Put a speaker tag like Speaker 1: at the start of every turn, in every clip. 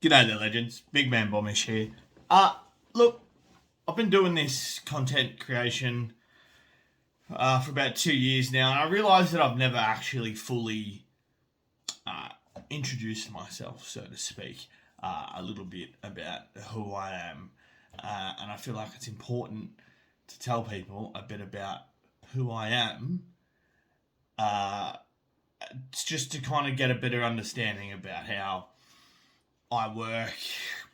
Speaker 1: G'day there, legends. BigManBombish here. Look, I've been doing this content creation for about 2 years now, and I realise that I've never actually fully introduced myself, so to speak, a little bit about who I am. And I feel like it's important to tell people a bit about who I am. It's just to kind of get a better understanding about how I work,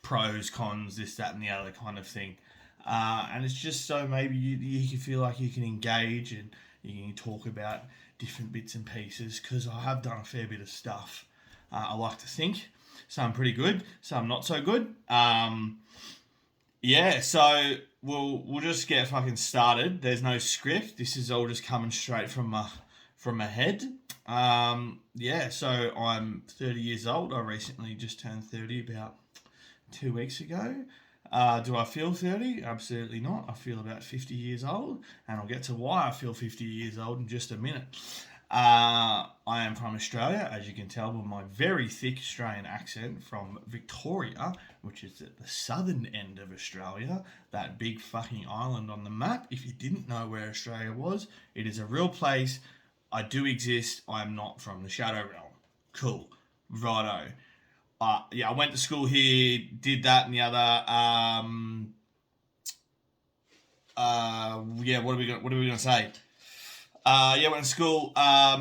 Speaker 1: pros, cons, this, that, and the other kind of thing. And it's just so maybe you can feel like you can engage and you can talk about different bits and pieces, because I have done a fair bit of stuff. I like to think. Some pretty good, some not so good. So we'll just get fucking started. There's no script. This is all just coming straight from my head. So I'm 30 years old. I recently just turned 30 about 2 weeks ago. Do I feel 30? Absolutely not. I feel about 50 years old, and I'll get to why I feel 50 years old in just a minute. I am from Australia, as you can tell by my very thick Australian accent, from Victoria, which is at the southern end of Australia, that big fucking island on the map. If you didn't know where Australia was, it is a real place. I do exist. I'm not from the Shadow Realm. Cool. Righto. I went to school here, did that and the other. What are we gonna say? Went to school. I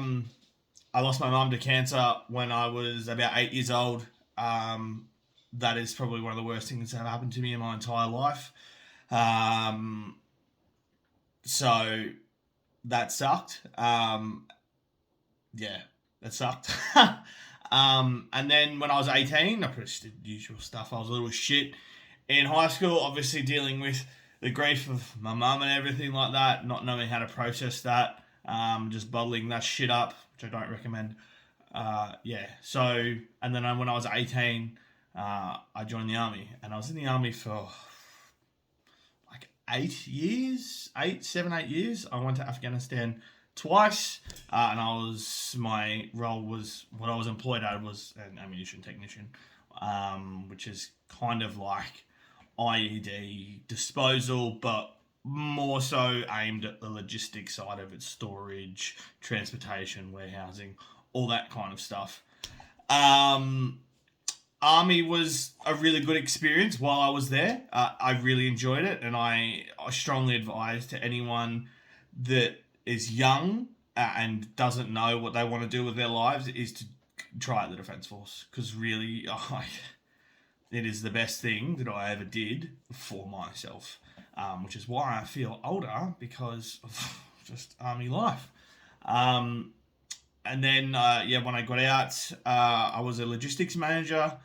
Speaker 1: lost my mum to cancer when I was about 8 years old. That is probably one of the worst things that have happened to me in my entire life. So that sucked. That sucked. And then when I was 18, I pretty much did the usual stuff. I was a little shit in high school, obviously dealing with the grief of my mum and everything like that, not knowing how to process that, just bottling that shit up, which I don't recommend. And then when I was 18, I joined the army, and I was in the army for like 8 years. I went to Afghanistan twice, and my role was, what I was employed at was an ammunition technician, which is kind of like IED disposal, but more so aimed at the logistics side of it: storage, transportation, warehousing, all that kind of stuff. Army was a really good experience while I was there. I really enjoyed it, and I strongly advise to anyone that is young and doesn't know what they want to do with their lives is to try out the Defence Force, because really, it is the best thing that I ever did for myself, which is why I feel older, because of just army life. And then, when I got out, I was a logistics manager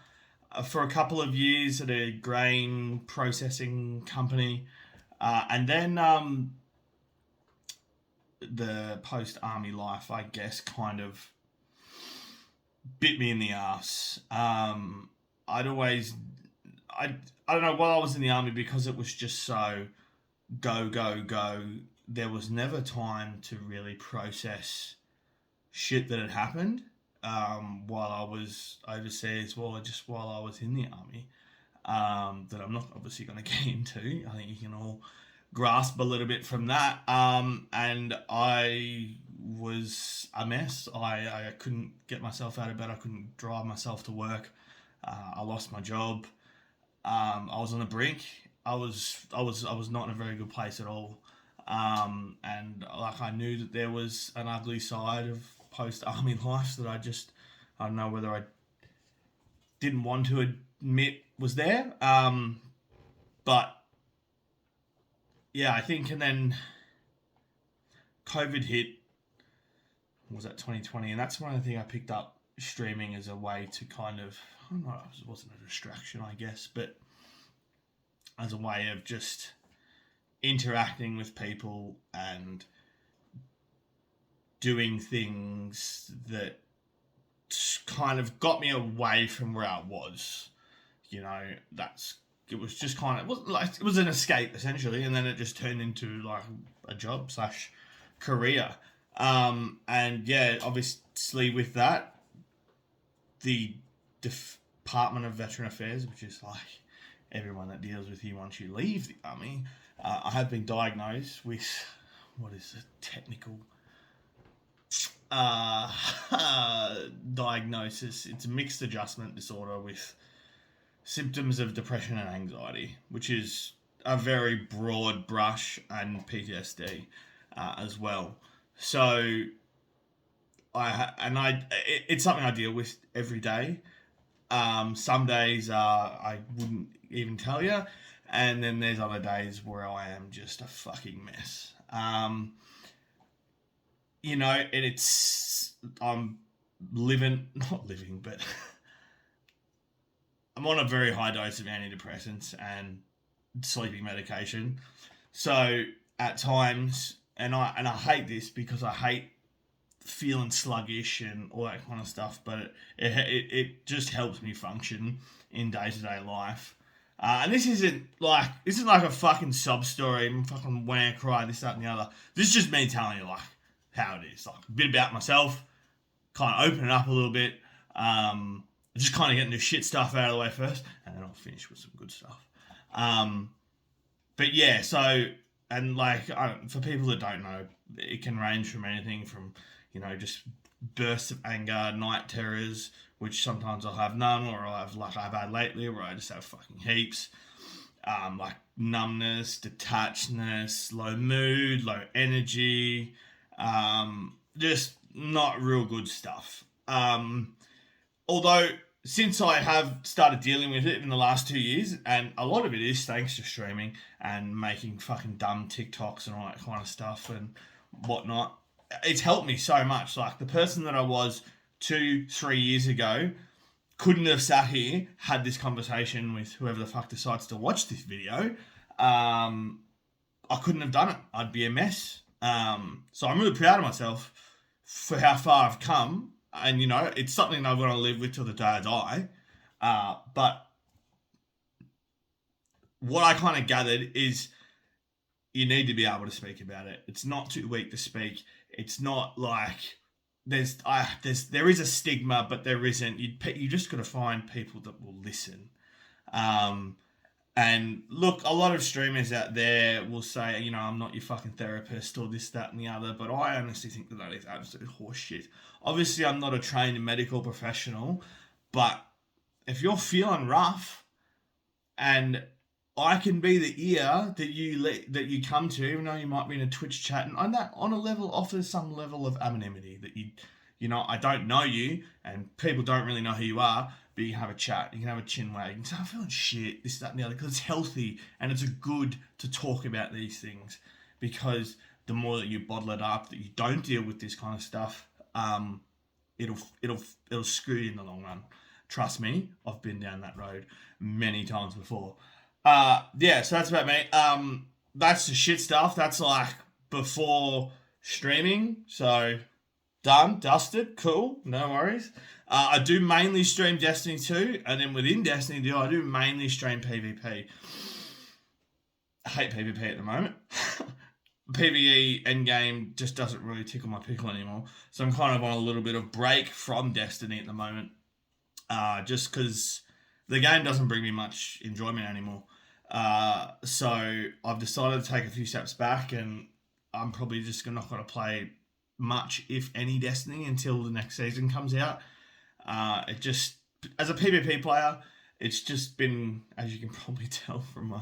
Speaker 1: for a couple of years at a grain processing company. And then the post-army life, I guess, kind of bit me in the ass. I don't know, while I was in the army, because it was just so go, go, go, there was never time to really process shit that had happened while I was overseas, just while I was in the army, that I'm not obviously going to get into. I think you can all grasp a little bit from that. And I was a mess. I couldn't get myself out of bed. I couldn't drive myself to work. I lost my job. I was on the brink. I was not in a very good place at all. And like, I knew that there was an ugly side of post-army life that I don't know whether I didn't want to admit was there. But yeah, I think, and then COVID hit. Was that 2020? And that's one of the things I picked up streaming as a way to kind of, I don't know, it wasn't a distraction, I guess, but as a way of just interacting with people and doing things that kind of got me away from where I was. It was just kind of, it was an escape essentially, and then it just turned into like a job / career. Obviously with that, the Department of Veteran Affairs, which is like everyone that deals with you once you leave the army. I have been diagnosed with, what is the technical diagnosis? It's a mixed adjustment disorder with symptoms of depression and anxiety, which is a very broad brush, and PTSD as well. So it's something I deal with every day. Some days I wouldn't even tell you, and then there's other days where I am just a fucking mess. And I'm not living, but I'm on a very high dose of antidepressants and sleeping medication. So at times, and I hate this because I hate feeling sluggish and all that kind of stuff, but it just helps me function in day-to-day life. And this isn't like a fucking sob story, fucking when I cry, this, that, and the other. This is just me telling you like how it is, like a bit about myself, kind of open it up a little bit, just kind of getting the shit stuff out of the way first, and then I'll finish with some good stuff. But yeah, so, and like, for people that don't know, it can range from anything from, just bursts of anger, night terrors, which sometimes I'll have none, or I've had lately, where I just have fucking heaps. Like numbness, detachedness, low mood, low energy, just not real good stuff. Although, since I have started dealing with it in the last 2 years, and a lot of it is thanks to streaming and making fucking dumb TikToks and all that kind of stuff and whatnot, it's helped me so much. Like, the person that I was 2-3 years ago couldn't have sat here, had this conversation with whoever the fuck decides to watch this video. I couldn't have done it. I'd be a mess. So I'm really proud of myself for how far I've come. And, it's something that I'm going to live with till the day I die. But what I kind of gathered is you need to be able to speak about it. It's not too weak to speak. It's not like there is a stigma, but there isn't. You just got to find people that will listen. And look, a lot of streamers out there will say, I'm not your fucking therapist or this, that, and the other, but I honestly think that is absolute horseshit. Obviously, I'm not a trained medical professional, but if you're feeling rough, and I can be the ear that you come to, even though you might be in a Twitch chat, and that on a level offers some level of anonymity that I don't know you, and people don't really know who you are, but you can have a chat, you can have a chin wag, you can say, I'm feeling shit, this, that, and the other, because it's healthy, and it's good to talk about these things, because the more that you bottle it up, that you don't deal with this kind of stuff, it'll screw you in the long run. Trust me, I've been down that road many times before. So that's about me. That's the shit stuff. That's like before streaming. So done, dusted, cool, no worries. I do mainly stream Destiny 2, and then within Destiny 2, I do mainly stream PvP. I hate PvP at the moment. PvE endgame just doesn't really tickle my pickle anymore. So I'm kind of on a little bit of break from Destiny at the moment. Just because the game doesn't bring me much enjoyment anymore. So I've decided to take a few steps back, and I'm probably just not going to play much, if any, Destiny until the next season comes out. It just, as a PvP player, it's just been, as you can probably tell from my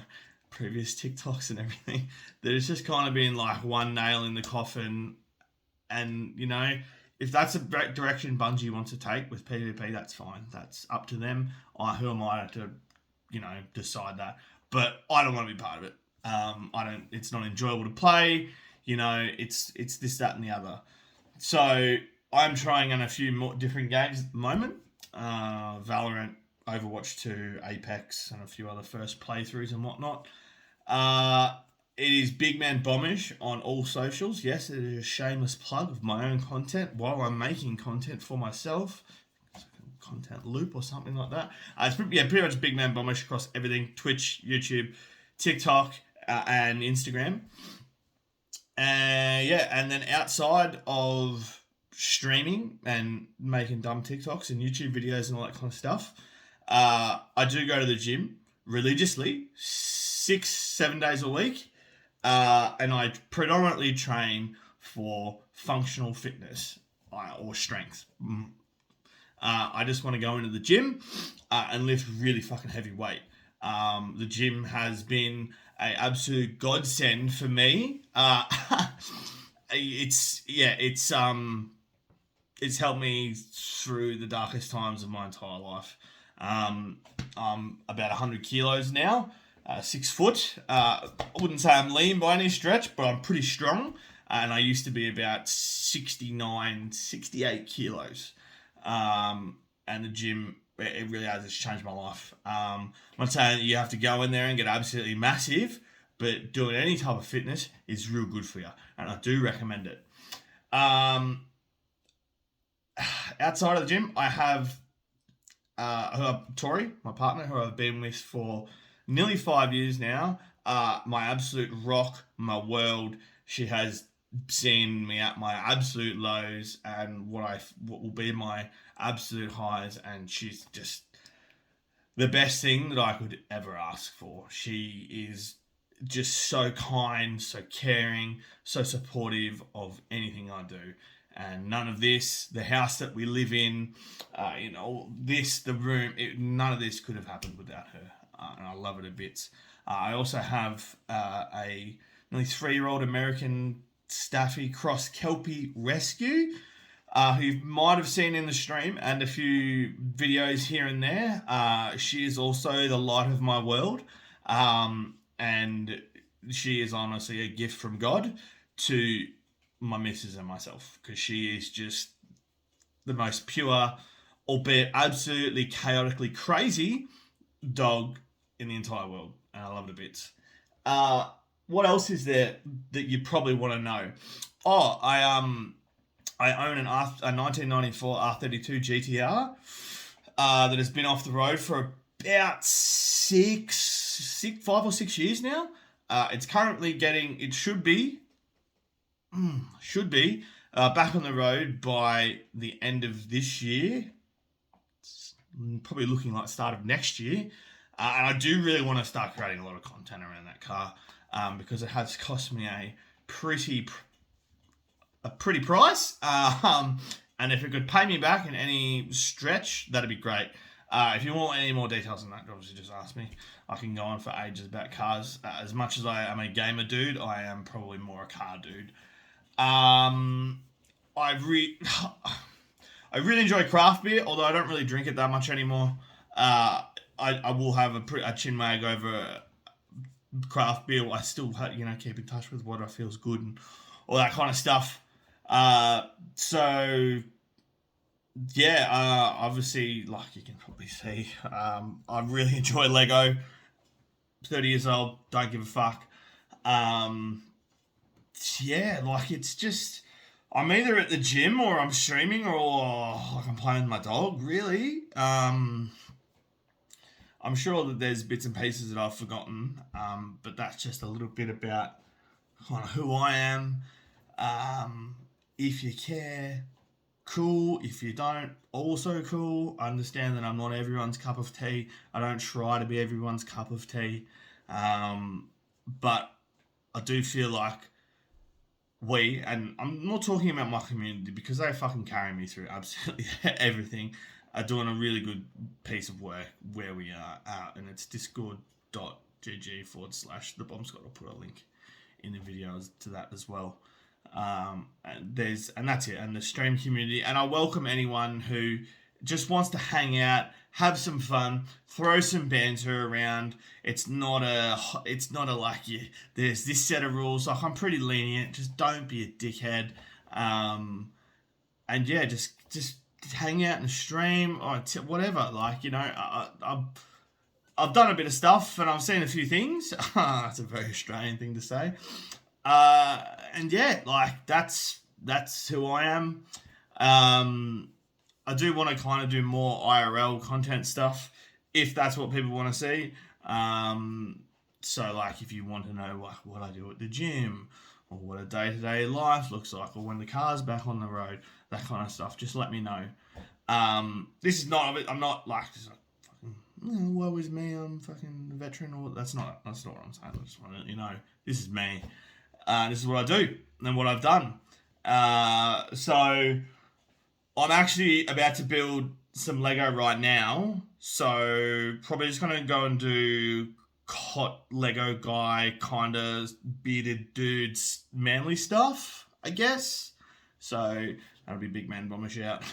Speaker 1: previous TikToks and everything, that it's just kind of been like one nail in the coffin. And, if that's a direction Bungie wants to take with PvP, that's fine. That's up to them. Who am I to, decide that? But I don't want to be part of it. It's not enjoyable to play. It's this, that, and the other. So I'm trying on a few more different games at the moment. Valorant, Overwatch 2, Apex, and a few other first playthroughs and whatnot. It is BigManBombish on all socials. Yes, it is a shameless plug of my own content while I'm making content for myself. Content loop or something like that. It's pretty much BigManBombish across everything: Twitch, YouTube, TikTok, and Instagram. And then outside of streaming and making dumb TikToks and YouTube videos and all that kind of stuff, I do go to the gym religiously, 6-7 days a week, and I predominantly train for functional fitness or strength. I just want to go into the gym and lift really fucking heavy weight. The gym has been an absolute godsend for me. It's helped me through the darkest times of my entire life. I'm about 100 kilos now, 6 foot. I wouldn't say I'm lean by any stretch, but I'm pretty strong. And I used to be about 69, 68 kilos. And the gym, it really has changed my life. I'm not saying that you have to go in there and get absolutely massive, but doing any type of fitness is real good for you. And I do recommend it. Outside of the gym, I have Tori, my partner, who I've been with for nearly 5 years now. My absolute rock, my world. She has seen me at my absolute lows and what will be my absolute highs, and she's just the best thing that I could ever ask for. She is just so kind, so caring, so supportive of anything I do. And none of this, the house that we live in, the room, none of this could have happened without her. And I love it a bit. I also have a nearly 3-year-old American Staffy Cross Kelpie Rescue, who you might have seen in the stream and a few videos here and there. She is also the light of my world. And she is honestly a gift from God to my missus and myself, because she is just the most pure, albeit absolutely chaotically crazy dog in the entire world, and I love it a bit. What else is there that you probably want to know? Oh, I own a 1994 R32 GTR that has been off the road for about 5 or 6 years now. It's currently it should be back on the road by the end of this year. It's probably looking like start of next year. And I do really want to start creating a lot of content around that car, because it has cost me a pretty price. And if it could pay me back in any stretch, that'd be great. If you want any more details on that, obviously just ask me. I can go on for ages about cars. As much as I am a gamer dude, I am probably more a car dude. I really enjoy craft beer, although I don't really drink it that much anymore. I will have a chin mag over craft beer. I still keep in touch with what feels good and all that kind of stuff. Obviously, like you can probably see, I really enjoy Lego. 30 years old, don't give a fuck. It's just, I'm either at the gym or I'm streaming or like I'm playing with my dog, really. I'm sure that there's bits and pieces that I've forgotten, but that's just a little bit about kind of who I am. If you care, cool. If you don't, also cool. I understand that I'm not everyone's cup of tea. I don't try to be everyone's cup of tea. But I do feel like and I'm not talking about my community because they fucking carry me through absolutely everything, are doing a really good piece of work where we are at, and it's discord.gg/the bomb Scott. I'll put a link in the videos to that as well. And that's it. And the stream community, and I welcome anyone who just wants to hang out, have some fun, throw some banter around. It's not a like there's this set of rules. Like, I'm pretty lenient. Just don't be a dickhead. Just hang out and stream or whatever. Like, I've done a bit of stuff and I've seen a few things. That's a very Australian thing to say. That's who I am. I do want to kind of do more IRL content stuff if that's what people want to see. So like if you want to know what I do at the gym or what a day-to-day life looks like or when the car's back on the road, that kind of stuff, just let me know. This is not, I'm not like just a fucking woe is me, I'm fucking a veteran. Or that's not what I'm saying. I just want to, this is me. This is what I do and what I've done. So I'm actually about to build some Lego right now. So probably just gonna go and do hot Lego guy kind of bearded dudes manly stuff, I guess. So that'll be BigManBombish out.